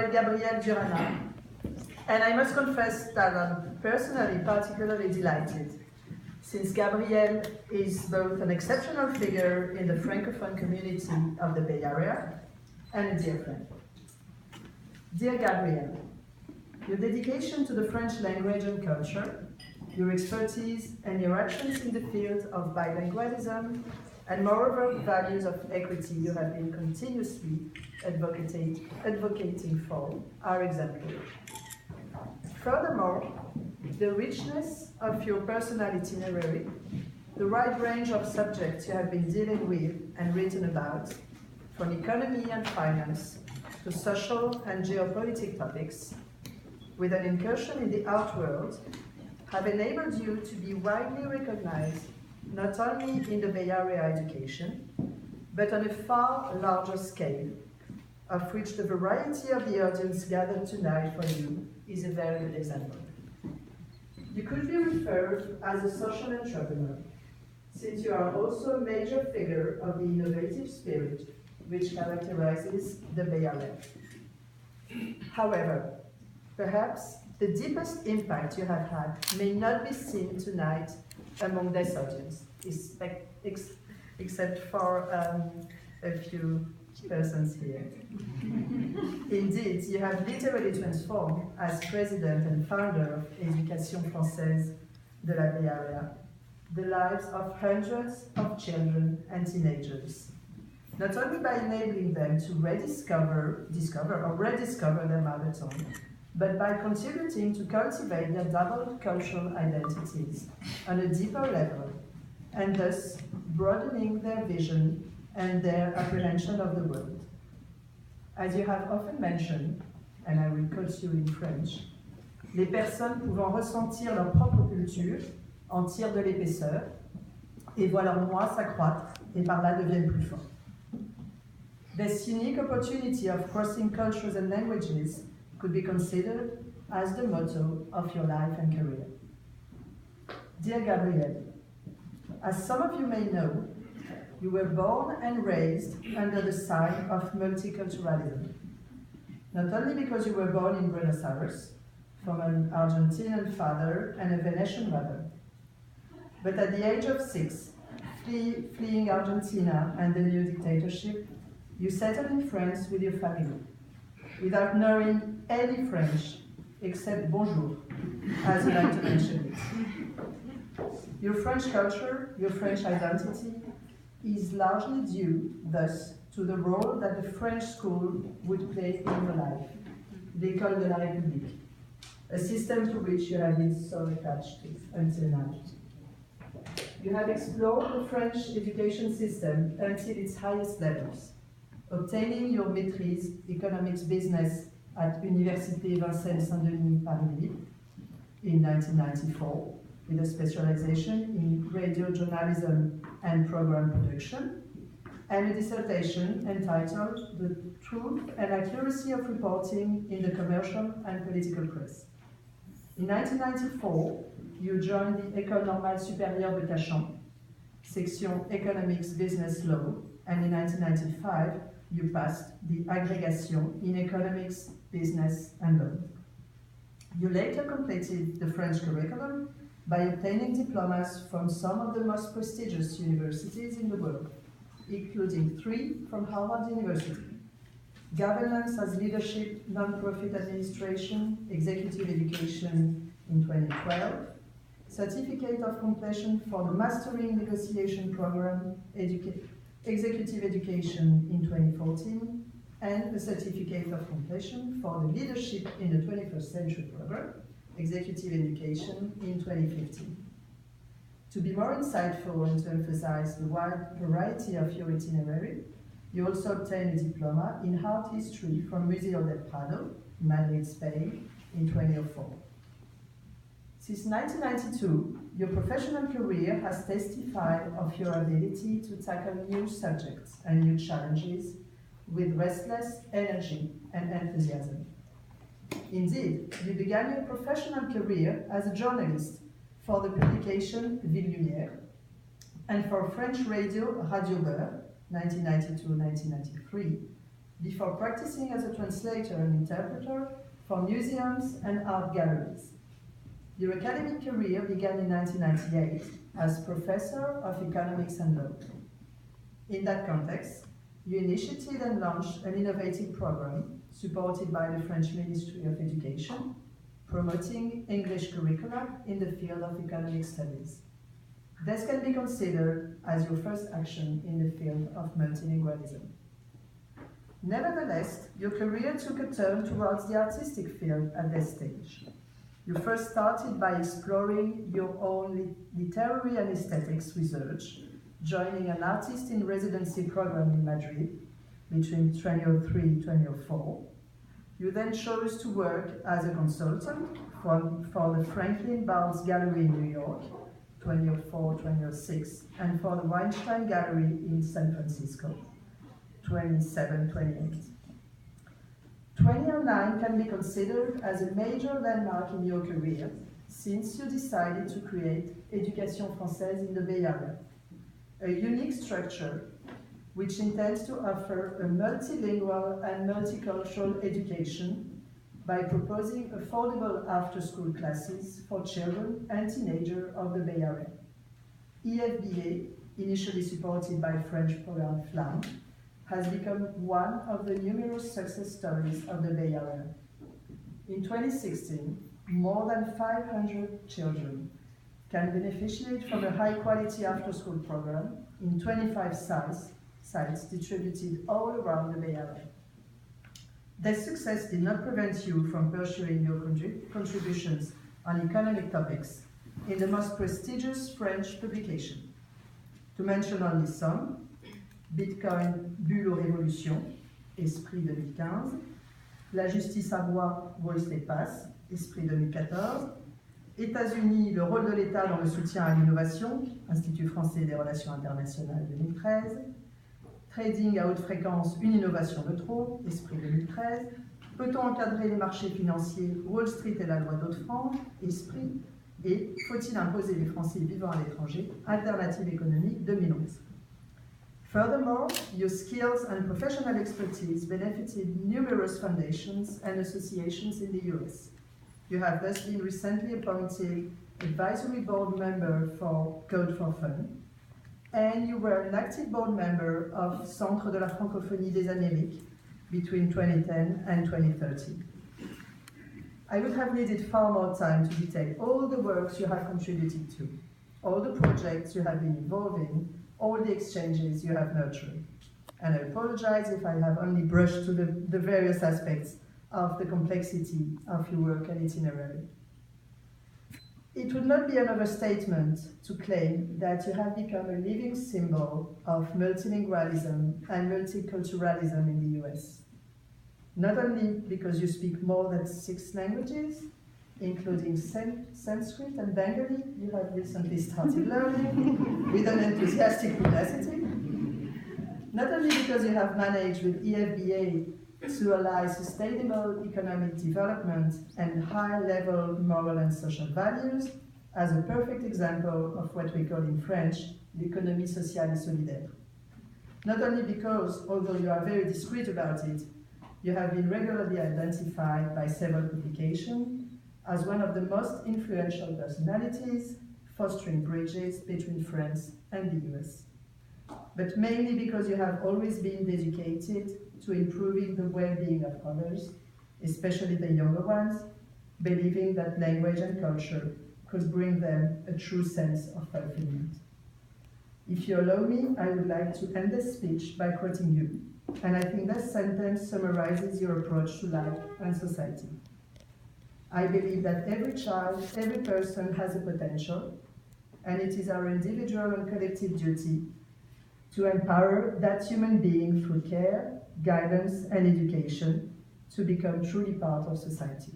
Gabrielle Durana, and I must confess that I'm personally particularly delighted, since Gabrielle is both an exceptional figure in the Francophone community of the Bay Area and a dear friend. Dear Gabrielle, your dedication to the French language and culture, your expertise and your actions in the field of bilingualism, and moreover values of equity you have been continuously advocating for are exemplary. Furthermore, the richness of your personal itinerary, the wide range of subjects you have been dealing with and written about, from economy and finance to social and geopolitical topics, with an incursion in the art world, have enabled you to be widely recognized not only in the Bay Area education, but on a far larger scale, of which the variety of the audience gathered tonight for you is a very good example. You could be referred as a social entrepreneur, since you are also a major figure of the innovative spirit which characterizes the Bay Area. However, perhaps the deepest impact you have had may not be seen tonight among this audience, except for a few persons here. Indeed, you have literally transformed, as president and founder of Éducation Française de la Bay Area, the lives of hundreds of children and teenagers, not only by enabling them to rediscover their mother tongue, but by contributing to cultivate their double cultural identities on a deeper level, and thus broadening their vision and their apprehension of the world. As you have often mentioned, and I will quote you in French, les personnes pouvant ressentir leur propre culture en tirent de l'épaisseur et voient leur moi s'accroître et par là deviennent plus forts. This unique opportunity of crossing cultures and languages could be considered as the motto of your life and career. Dear Gabrielle, as some of you may know, you were born and raised under the sign of multiculturalism. Not only because you were born in Buenos Aires, from an Argentinian father and a Venetian mother, but at the age of 6, fleeing Argentina and the new dictatorship, you settled in France with your family, without knowing any French except bonjour, as you like to mention it. Your French culture, your French identity, is largely due, thus, to the role that the French school would play in your life, l'École de la République, a system to which you have been so attached to until now. You have explored the French education system until its highest levels, obtaining your maîtrise economics business at Université Vincennes Saint-Denis Paris in 1994, with a specialization in radio journalism and program production, and a dissertation entitled The Truth and Accuracy of Reporting in the Commercial and Political Press. In 1994, you joined the École Normale Supérieure de Cachan, section Economics Business Law, and in 1995, you passed the Agrégation in Economics, Business and Law. You later completed the French curriculum by obtaining diplomas from some of the most prestigious universities in the world, including 3 from Harvard University: Governance as Leadership, Nonprofit Administration, Executive Education in 2012, Certificate of Completion for the Mastering Negotiation Program, Executive Education in 2014, and a Certificate of Completion for the Leadership in the 21st Century Program, Executive Education in 2015. To be more insightful and to emphasize the wide variety of your itinerary, you also obtained a diploma in art history from Museo del Prado, Madrid, Spain, in 2004. Since 1992, your professional career has testified of your ability to tackle new subjects and new challenges with restless energy and enthusiasm. Indeed, you began your professional career as a journalist for the publication Ville Lumière, and for French radio Radio Beurre, 1992-1993, before practicing as a translator and interpreter for museums and art galleries. Your academic career began in 1998 as Professor of Economics and Law. In that context, you initiated and launched an innovative program supported by the French Ministry of Education, promoting English curricula in the field of economic studies. This can be considered as your first action in the field of multilingualism. Nevertheless, your career took a turn towards the artistic field at this stage. You first started by exploring your own literary and aesthetics research, joining an artist in residency program in Madrid between 2003 and 2004. You then chose to work as a consultant for the Franklin Barnes Gallery in New York, 2004-2006, and for the Weinstein Gallery in San Francisco, 27-28. 2009 can be considered as a major landmark in your career since you decided to create Éducation Française in the Bay Area, a unique structure which intends to offer a multilingual and multicultural education by proposing affordable after-school classes for children and teenagers of the Bay Area. EFBA, initially supported by French program FLAM, has become one of the numerous success stories of the Bay Area. In 2016, more than 500 children can beneficiate from a high-quality after-school program in 25 sites distributed all around the Bay Area. This success did not prevent you from pursuing your contributions on economic topics in the most prestigious French publication. To mention only some: Bitcoin, Bulle ou Révolution, Esprit 2015, La justice à Bois, Voice les Passes, Esprit 2014, États-Unis, le rôle de l'État dans le soutien à l'innovation, Institut français des relations internationales 2013, Trading à haute fréquence, une innovation de trop, Esprit 2013, Peut-on encadrer les marchés financiers, Wall Street et la loi d'Haute-France, Esprit, et Faut-il imposer les Français vivant à l'étranger, Alternative économique 2011. Furthermore, your skills and professional expertise benefited numerous foundations and associations in the US. You have thus been recently appointed advisory board member for Code for Fun, and you were an active board member of Centre de la Francophonie des Amériques between 2010 and 2013. I would have needed far more time to detail all the works you have contributed to, all the projects you have been involved in, all the exchanges you have nurtured. And I apologize if I have only brushed to the various aspects of the complexity of your work and itinerary. It would not be an overstatement to claim that you have become a living symbol of multilingualism and multiculturalism in the US. Not only because you speak more than 6 languages, including Sanskrit and Bengali, you have recently started learning with an enthusiastic pugnacity. Not only because you have managed with EFBA to ally sustainable economic development and high-level moral and social values, as a perfect example of what we call in French, l'économie sociale et solidaire. Not only because, although you are very discreet about it, you have been regularly identified by several publications as one of the most influential personalities fostering bridges between France and the US. But mainly because you have always been dedicated to improving the well-being of others, especially the younger ones, believing that language and culture could bring them a true sense of fulfillment. If you allow me, I would like to end this speech by quoting you, and I think this sentence summarizes your approach to life and society. I believe that every child, every person has a potential, and it is our individual and collective duty to empower that human being through care, guidance, and education to become truly part of society.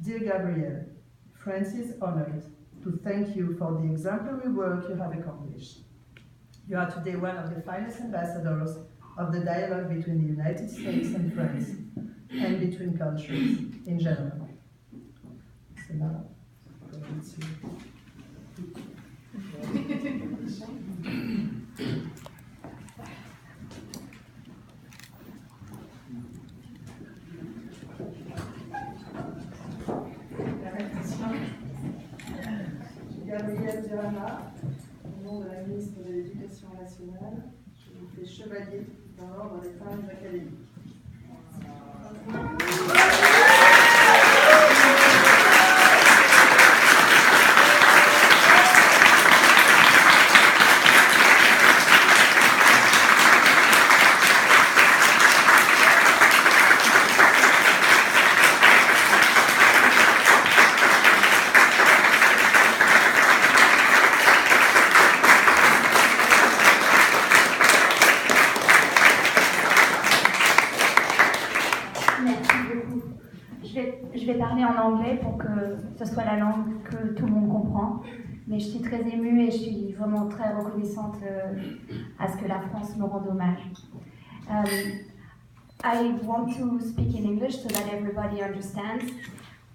Dear Gabrielle, France is honored to thank you for the exemplary work you have accomplished. You are today one of the finest ambassadors of the dialogue between the United States and France, and between cultures in general. So now, going to Gabrielle Durana, au nom de la ministre de l'Éducation nationale. Je vous fais chevalier dans l'ordre des femmes académiques. Je vais parler en anglais pour que ce soit la langue que tout le monde comprend. Mais je suis très émue et je suis vraiment très reconnaissante à ce que la France me rende hommage. I want to speak in English so that everybody understands.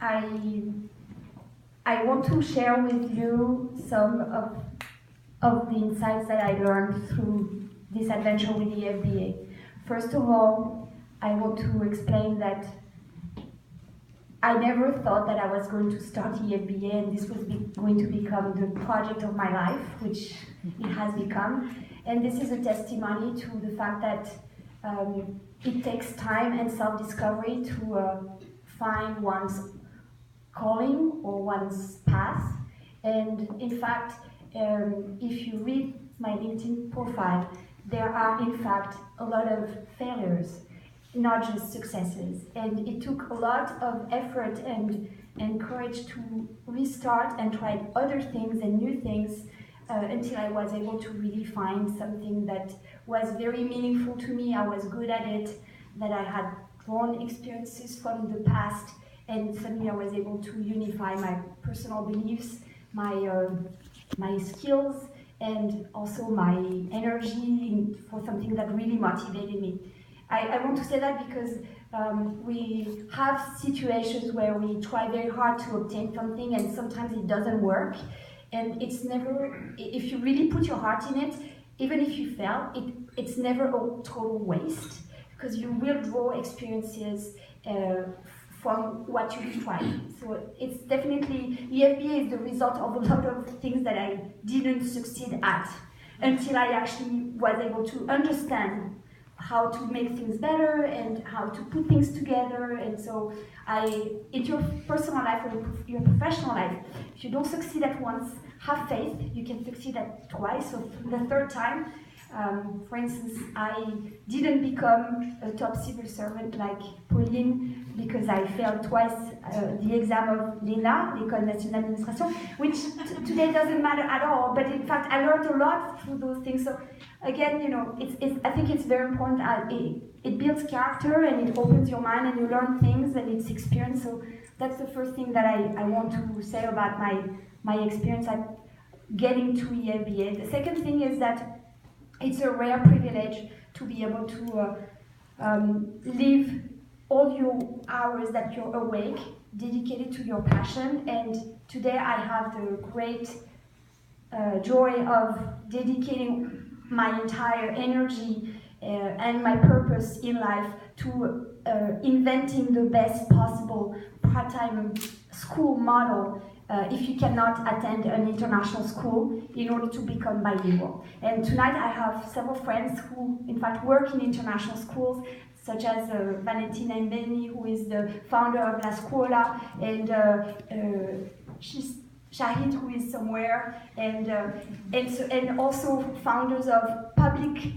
I want to share with you some of the insights that I learned through this adventure with the FBA. First of all, I want to explain that I never thought that I was going to start EFBA and this was going to become the project of my life, which it has become. And this is a testimony to the fact that it takes time and self-discovery to find one's calling or one's path. And in fact, if you read my LinkedIn profile, there are in fact a lot of failures, not just successes. And it took a lot of effort and courage to restart and try other things and new things until I was able to really find something that was very meaningful to me. I was good at it, that I had drawn experiences from the past, and suddenly I was able to unify my personal beliefs, my skills, and also my energy for something that really motivated me. I want to say that because we have situations where we try very hard to obtain something and sometimes it doesn't work. And it's never, if you really put your heart in it, even if you fail, it's never a total waste, because you will draw experiences from what you've tried. So it's definitely, EFBA is the result of a lot of things that I didn't succeed at until I actually was able to understand how to make things better and how to put things together. And so in your personal life or your professional life, if you don't succeed at once, have faith, you can succeed at twice or the third time. For instance, I didn't become a top civil servant like Pauline because I failed twice the exam of l'ENA, l'École Nationale d'Administration, which today doesn't matter at all, but in fact I learned a lot through those things. So again, you know, I think it's very important. It builds character and it opens your mind and you learn things and it's experience. So that's the first thing that I want to say about my experience at getting to EFBA. The second thing is that it's a rare privilege to be able to live all your hours that you're awake, dedicated to your passion. And today I have the great joy of dedicating my entire energy and my purpose in life to inventing the best possible part-time school model if you cannot attend an international school in order to become bilingual. And tonight I have several friends who in fact work in international schools, such as Valentina Mbeni, who is the founder of La Scuola, and Shahid, who is somewhere, and also founders of public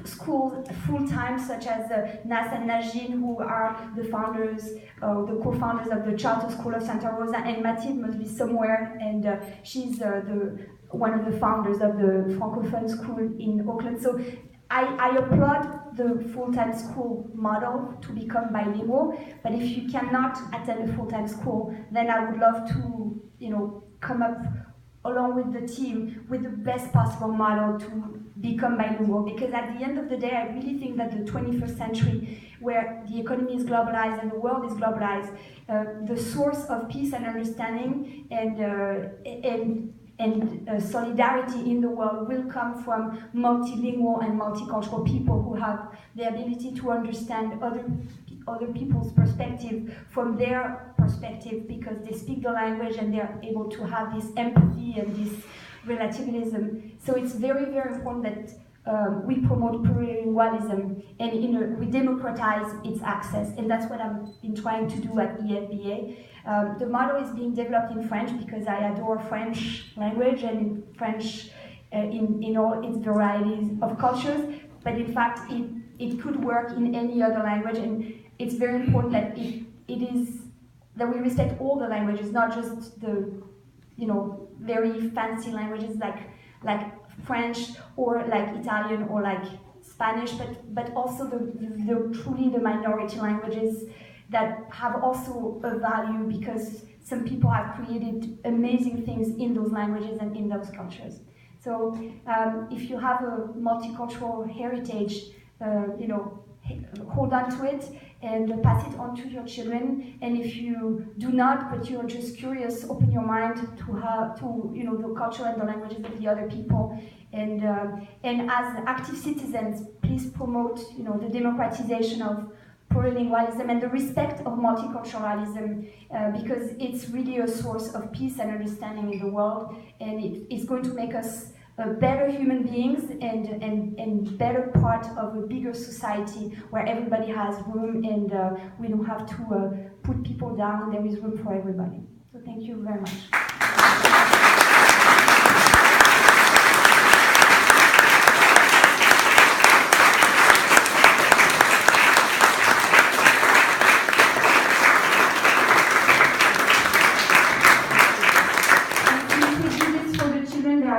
schools full-time, such as Nas and Najin, who are the founders, the co-founders of the Charter School of Santa Rosa, and Mathilde must be somewhere, and she's one of the founders of the Francophone school in Auckland. So I applaud the full-time school model to become bilingual, but if you cannot attend a full-time school, then I would love to, you know, come up along with the team with the best possible model to become bilingual, because at the end of the day, I really think that the 21st century, where the economy is globalized and the world is globalized, the source of peace and understanding and solidarity in the world will come from multilingual and multicultural people who have the ability to understand other people's perspective from their perspective, because they speak the language and they're able to have this empathy and this relativism. So it's very, very important that we promote plurilingualism and we democratize its access, and that's what I've been trying to do at EFBA. The model is being developed in French because I adore French language and French in all its varieties of cultures, but in fact it could work in any other language, and it's very important that that we respect all the languages, not just the very fancy languages like French or like Italian or like Spanish, but also the truly the minority languages that have also a value, because some people have created amazing things in those languages and in those cultures. So if you have a multicultural heritage, hold on to it and pass it on to your children. And if you do not, but you're just curious, open your mind to the culture and the languages of the other people. And as active citizens, please promote the democratization of plurilingualism and the respect of multiculturalism, because it's really a source of peace and understanding in the world, and it's going to make us better human beings and better part of a bigger society where everybody has room, and we don't have to put people down. There is room for everybody. So thank you very much.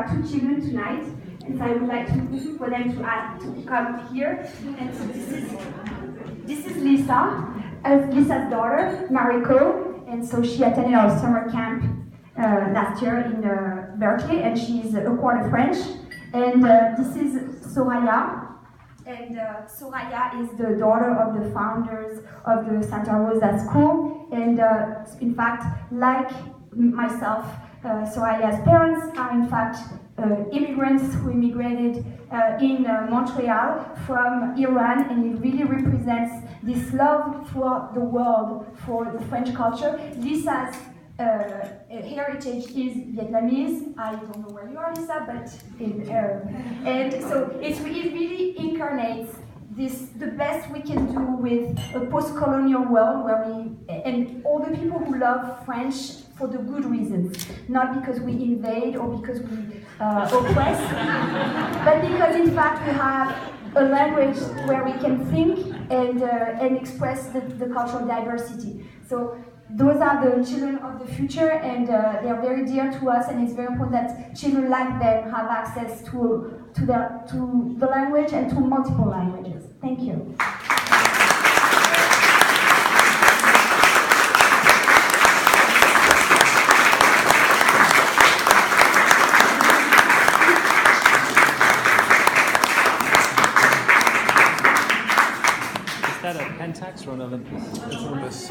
Two children tonight, and so I would like for them to come here. And so this is Lisa, Lisa's daughter, Mariko, and so she attended our summer camp last year in Berkeley, and she's a quarter French. And this is Soraya, and Soraya is the daughter of the founders of the Santa Rosa School, and in fact, like myself, Soraya's parents are in fact immigrants who immigrated in Montreal from Iran, and it really represents this love throughout the world for the French culture. Lisa's heritage is Vietnamese. I don't know where you are, Lisa, but and so it really incarnates the best we can do with a post-colonial world where and all the people who love French for the good reasons, not because we invade or because we oppress, but because in fact we have a language where we can think and express the cultural diversity. So those are the children of the future, and they are very dear to us, and it's very important that children like them have access to the language and to multiple languages. Thank you. Is that a Pentax or an Olympus? It's Olympus.